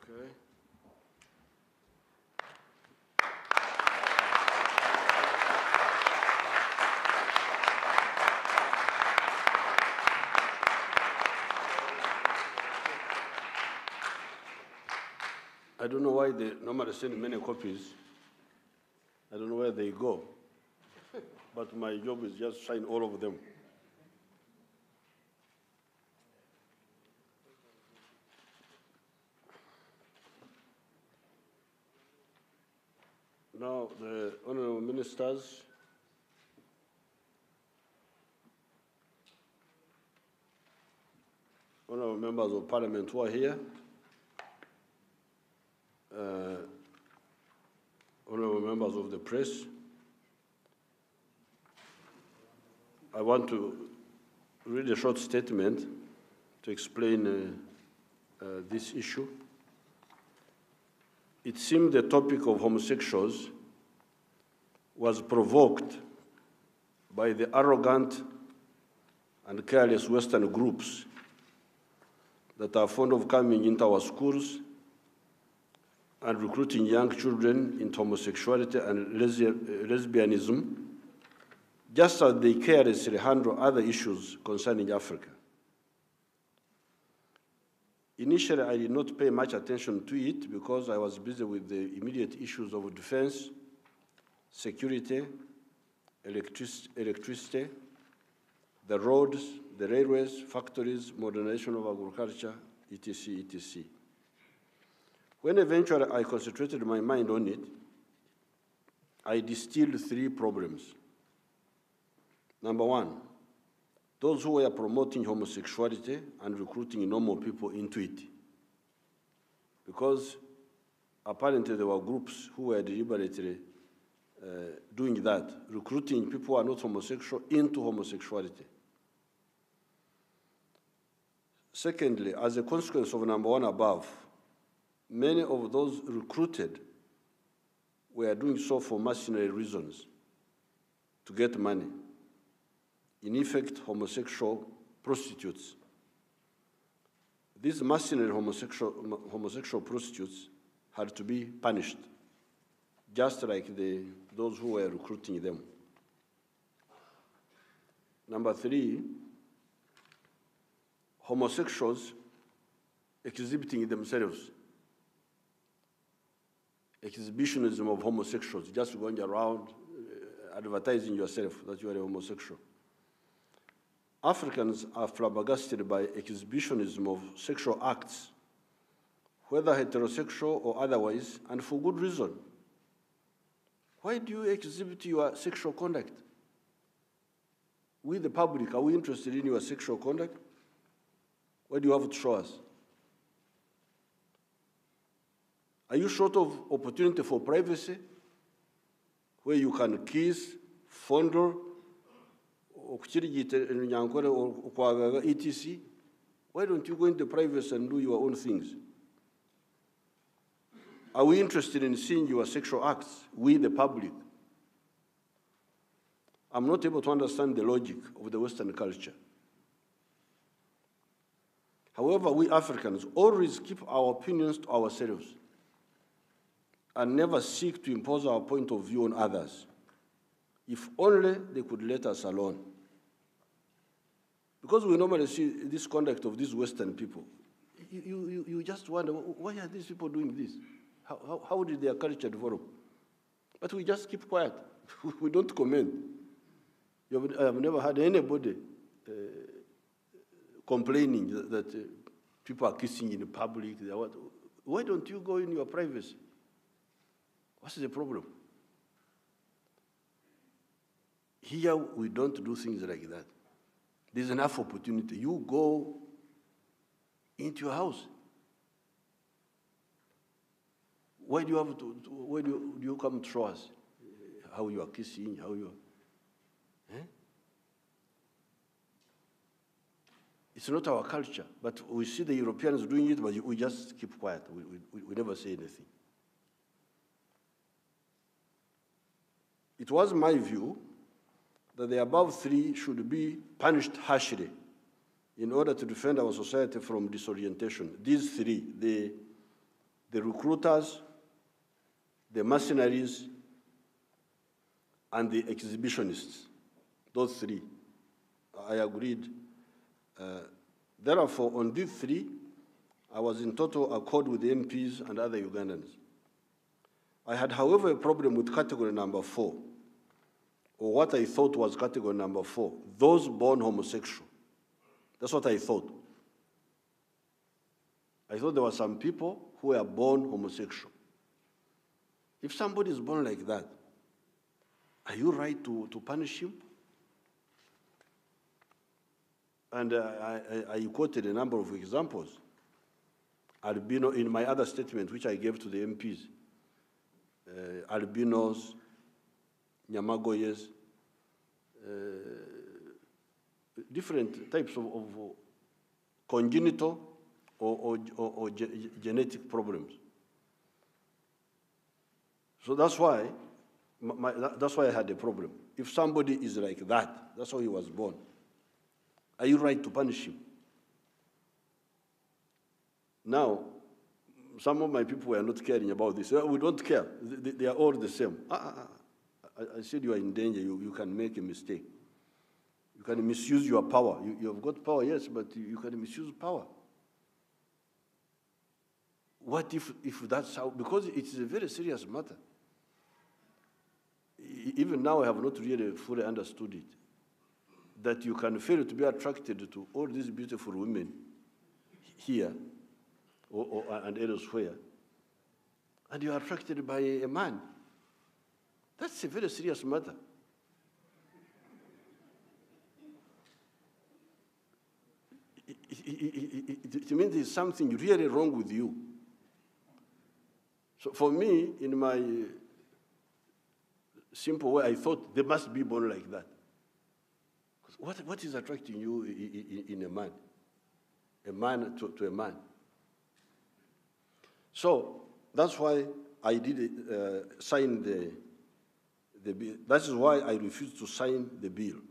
Okay. I don't know why they normally send many copies. I don't know where they go. But my job is just sign all of them. Now, the honorable ministers, honorable members of parliament who are here, honorable members of the press, I want to read a short statement to explain this issue. It seemed the topic of homosexuals was provoked by the arrogant and careless Western groups that are fond of coming into our schools and recruiting young children into homosexuality and lesbianism, just as they carelessly handle other issues concerning Africa. Initially, I did not pay much attention to it because I was busy with the immediate issues of defense, security, electricity, the roads, the railways, factories, modernization of agriculture, etc., etc. When eventually I concentrated my mind on it, I distilled three problems. Number one, those who were promoting homosexuality and recruiting normal people into it. Because apparently there were groups who were deliberately doing that, recruiting people who are not homosexual into homosexuality. Secondly, as a consequence of number one above, many of those recruited were doing so for mercenary reasons, to get money. In effect, homosexual prostitutes. These mercenary homosexual prostitutes had to be punished, just like those who were recruiting them. Number three, homosexuals exhibiting themselves. Exhibitionism of homosexuals, just going around advertising yourself that you are a homosexual. Africans are flabbergasted by exhibitionism of sexual acts, whether heterosexual or otherwise, and for good reason. Why do you exhibit your sexual conduct? We, the public, are we interested in your sexual conduct? Why do you have to show us? Are you short of opportunity for privacy, where you can kiss, fondle, etc.? Why don't you go into privacy and do your own things? Are we interested in seeing your sexual acts, we the public? I'm not able to understand the logic of the Western culture. However, we Africans always keep our opinions to ourselves and never seek to impose our point of view on others. If only they could let us alone. Because we normally see this conduct of these Western people, you just wonder, why are these people doing this? How did their culture develop? But we just keep quiet. We don't comment. I have never had anybody complaining that people are kissing in public. Why don't you go in your privacy? What's the problem? Here, we don't do things like that. There's enough opportunity. You go into your house. Why do you have to? Why do you come to show us how you are kissing, how you are? It's not our culture, but we see the Europeans doing it, but we just keep quiet. We never say anything. It was my view that the above three should be punished harshly in order to defend our society from disorientation. These three, the the recruiters, the mercenaries, and the exhibitionists. Those three, I agreed. Therefore, on these three, I was in total accord with the MPs and other Ugandans. I had, however, a problem with category number 4, or what I thought was category number 4, those born homosexual. That's what I thought. I thought there were some people who were born homosexual. If somebody is born like that, are you right to punish him? And I quoted a number of examples. Albino, in my other statement, which I gave to the MPs, albinos, Nyamagoyes, different types of congenital or genetic problems. So that's why I had a problem. If somebody is like that, that's how he was born, are you right to punish him? Now, some of my people were not caring about this. We don't care. They are all the same. I said you are in danger. You can make a mistake. You can misuse your power. You have got power, yes, but you can misuse power. What if that's how? Because it's a very serious matter. Even now, I have not really fully understood it. That you can fail to be attracted to all these beautiful women here and elsewhere, and you are attracted by a man. That's a very serious matter. It means there's something really wrong with you. So for me, in my simple way, I thought they must be born like that. What is attracting you in a man? A man to a man. So that's why I did sign the bill. That is why I refused to sign the bill.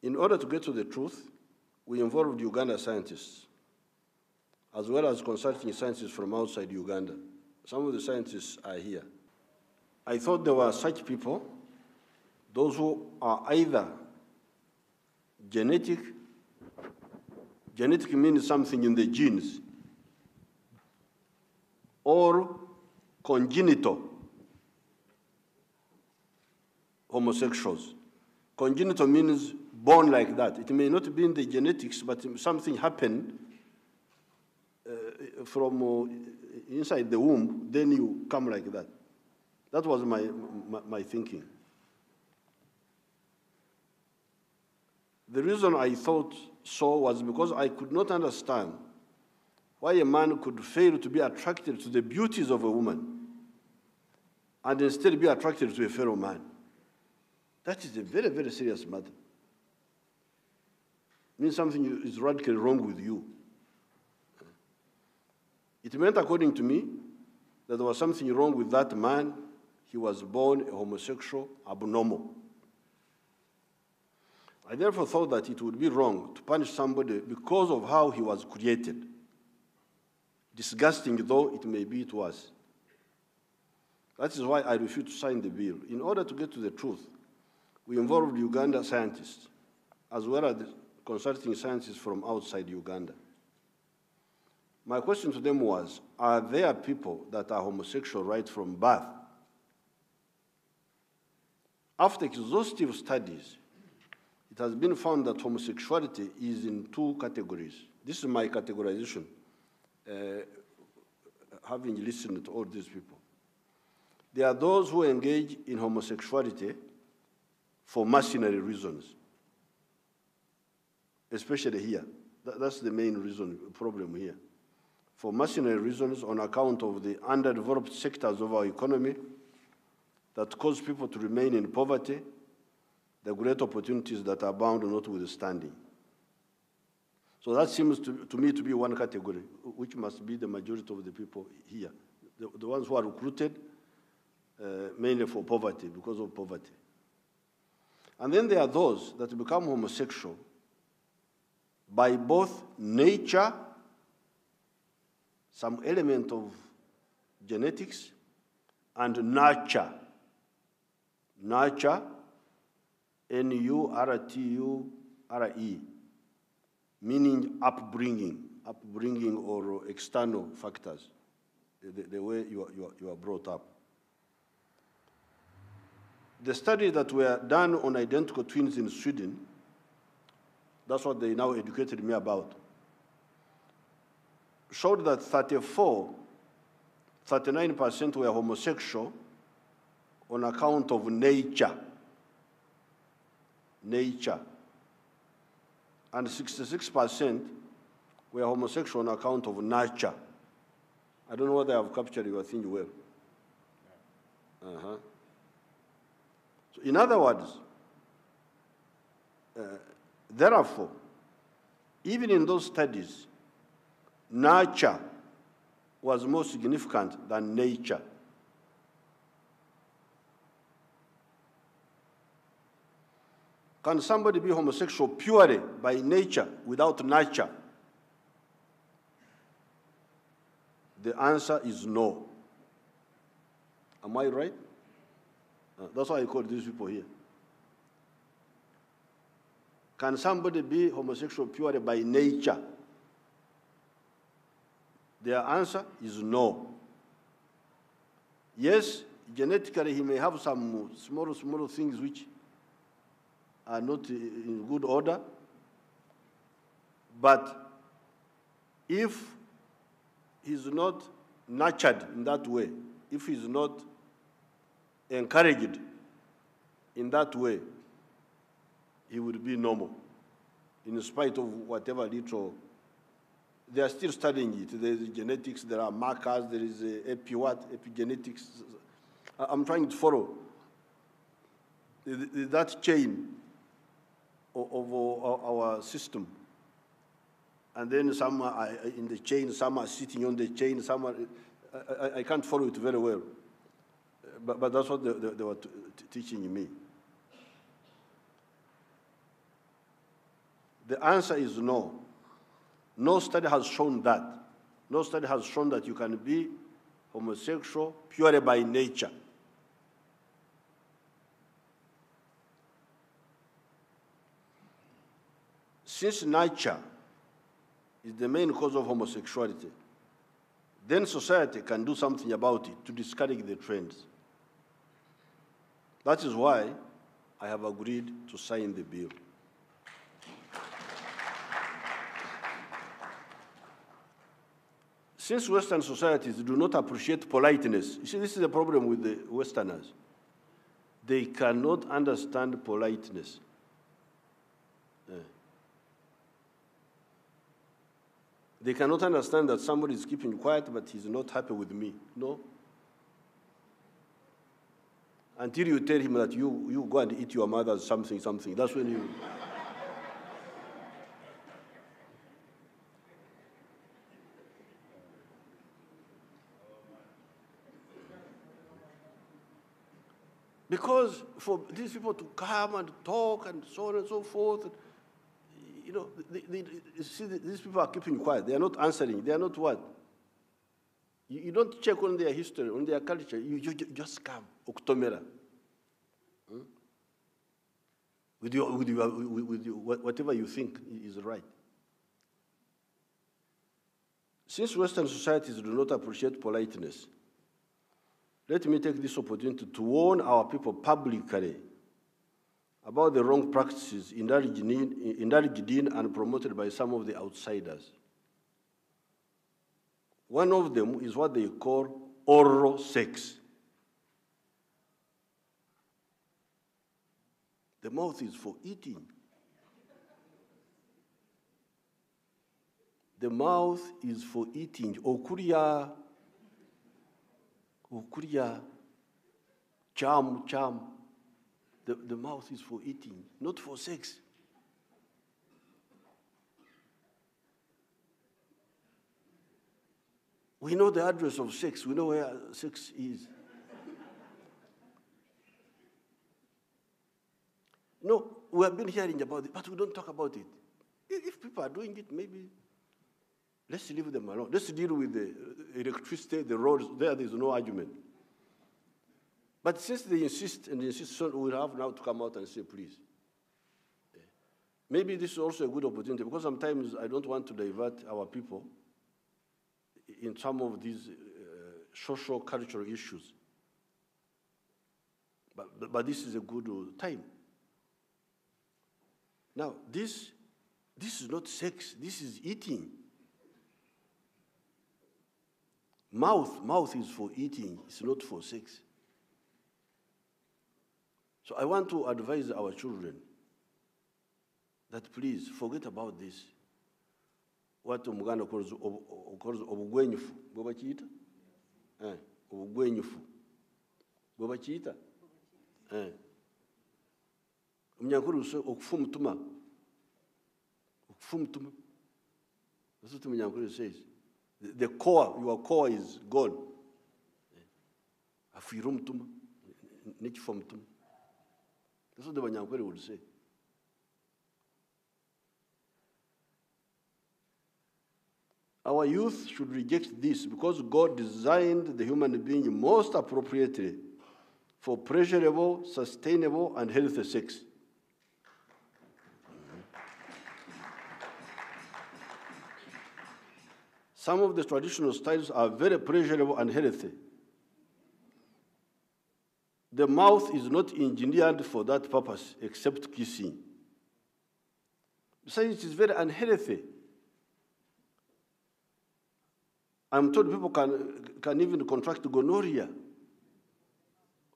In order to get to the truth, we involved Uganda scientists, as well as consulting scientists from outside Uganda. Some of the scientists are here. I thought there were such people, those who are either genetic means something in the genes, or congenital homosexuals. Congenital means born like that. It may not be in the genetics, but something happened from inside the womb, then you come like that. That was my thinking. The reason I thought so was because I could not understand why a man could fail to be attracted to the beauties of a woman and instead be attracted to a fellow man. That is a very, very serious matter. It means something is radically wrong with you. It meant, according to me, that there was something wrong with that man. He was born a homosexual, abnormal. I therefore thought that it would be wrong to punish somebody because of how he was created, disgusting though it may be to us. That is why I refused to sign the bill. In order to get to the truth, we involved Uganda scientists, as well as consulting scientists from outside Uganda. My question to them was, are there people that are homosexual right from birth? After exhaustive studies, it has been found that homosexuality is in two categories. This is my categorization, having listened to all these people. There are those who engage in homosexuality for mercenary reasons, especially here. That's the main reason, problem here. For mercenary reasons on account of the underdeveloped sectors of our economy that cause people to remain in poverty, the great opportunities that are bound notwithstanding. So that seems to me to be one category, which must be the majority of the people here. The ones who are recruited mainly for poverty, because of poverty. And then there are those that become homosexual by both nature some element of genetics, and nurture. Nurture, N-U-R-T-U-R-E, meaning upbringing or external factors, the way you are brought up. The studies that were done on identical twins in Sweden, that's what they now educated me about, showed that 39% were homosexual on account of nature, and 66% were homosexual on account of nurture. I don't know whether I have captured your thing well. So in other words, therefore, even in those studies, nurture was more significant than nature. Can somebody be homosexual purely by nature without nurture? The answer is no. Am I right? That's why I call these people here. Can somebody be homosexual purely by nature? Their answer is no. Yes, genetically he may have some small things which are not in good order, but if he's not nurtured in that way, if he's not encouraged in that way, he would be normal, in spite of whatever little. They are still studying it. There is genetics, there are markers, there is epigenetics. I'm trying to follow that chain of our system. And then some are in the chain, some are sitting on the chain, some are, I can't follow it very well. But that's what they were teaching me. The answer is no. No study has shown that. No study has shown that you can be homosexual purely by nature. Since nature is the main cause of homosexuality, then society can do something about it to discourage the trends. That is why I have agreed to sign the bill. Since Western societies do not appreciate politeness, you see, this is the problem with the Westerners. They cannot understand politeness. They cannot understand that somebody is keeping quiet, but he's not happy with me. No. Until you tell him that you go and eat your mother's something. That's when you... Because for these people to come and talk and so on and so forth, you know, see, these people are keeping quiet. They are not answering. They are not what? You don't check on their history, on their culture. You just come, Octomera. With whatever you think is right. Since Western societies do not appreciate politeness, let me take this opportunity to warn our people publicly about the wrong practices indulged in and promoted by some of the outsiders. One of them is what they call oral sex. The mouth is for eating. The mouth is for eating. Okuria, cham. The mouth is for eating, not for sex. We know the address of sex. We know where sex is. No, we have been hearing about it, but we don't talk about it. If people are doing it, maybe Let's leave them alone. Let's deal with the electricity, the roads. There's no argument. But since they insist and insist, so we'll have now to come out and say, please. Maybe this is also a good opportunity, because sometimes I don't want to divert our people in some of these social, cultural issues. But this is a good time. Now, this is not sex. This is eating. Mouth is for eating. It's not for sex. So I want to advise our children that please forget about this. What Uganda calls obugwenyufu. Bwe bakiyita? Obugwenyufu. Bwe bakiyita? Omunyankuru okufa omutuma. Okufa omutuma. That's what Omunyankuru says. The core, your core is gone. Afuire omutuma. Nekifa omutuma. That's what the Banyankuru would say. Our youth should reject this, because God designed the human being most appropriately for pleasurable, sustainable, and healthy sex. Some of the traditional styles are very pleasurable and healthy. The mouth is not engineered for that purpose, except kissing. Besides, it is very unhealthy. I'm told people can even contract gonorrhea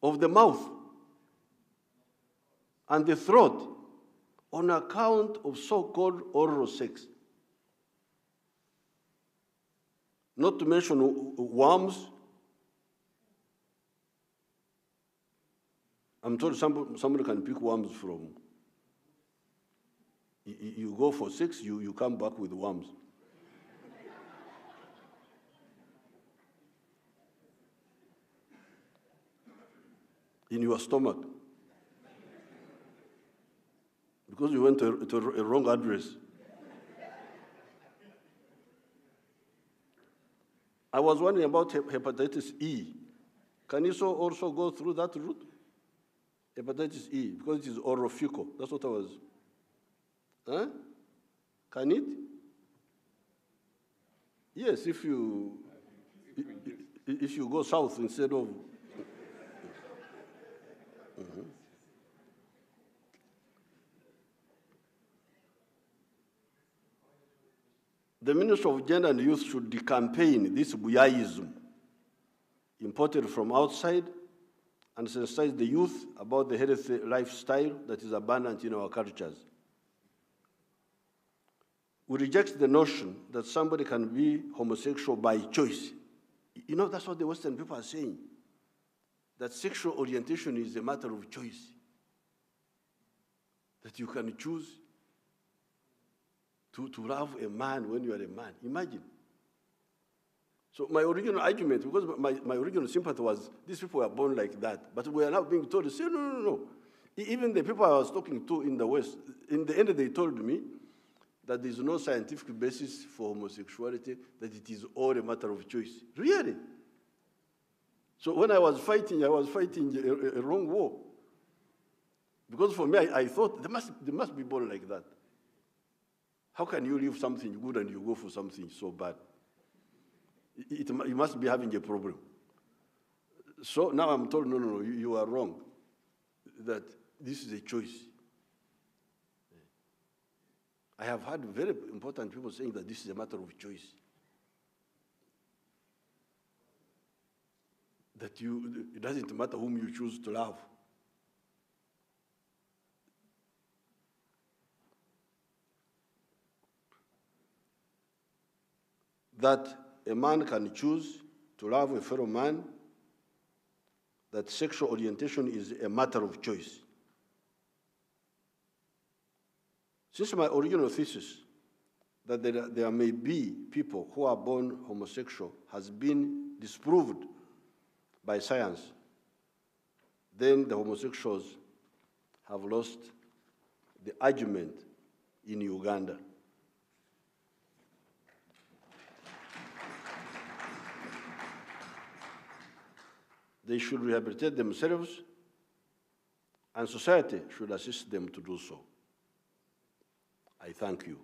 of the mouth and the throat on account of so-called oral sex. Not to mention worms. I'm told somebody can pick worms from. You go for sex, you come back with worms. In your stomach. Because you went to a wrong address. I was wondering about hepatitis E. Can you also go through that route? Hepatitis E, because it is orophycal. That's what I was. Huh? Can it? Yes, if you go south instead of. The Minister of Gender and Youth should decampaign this buyaism imported from outside and sensitize the youth about the healthy lifestyle that is abundant in our cultures. We reject the notion that somebody can be homosexual by choice. You know, that's what the Western people are saying, that sexual orientation is a matter of choice, that you can choose to love a man when you are a man. Imagine. So my original argument, because my original sympathy was these people were born like that, but we are now being told to say, no. Even the people I was talking to in the West, in the end they told me that there is no scientific basis for homosexuality, that it is all a matter of choice. Really? So when I was fighting a wrong war. Because for me, I thought they must be born like that. How can you leave something good and you go for something so bad? You must be having a problem. So now I'm told, no, you are wrong, that this is a choice. I have had very important people saying that this is a matter of choice. That it doesn't matter whom you choose to love. That a man can choose to love a fellow man, that sexual orientation is a matter of choice. Since my original thesis that there may be people who are born homosexual has been disproved by science, then the homosexuals have lost the argument in Uganda. they should rehabilitate themselves, and society should assist them to do so. I thank you.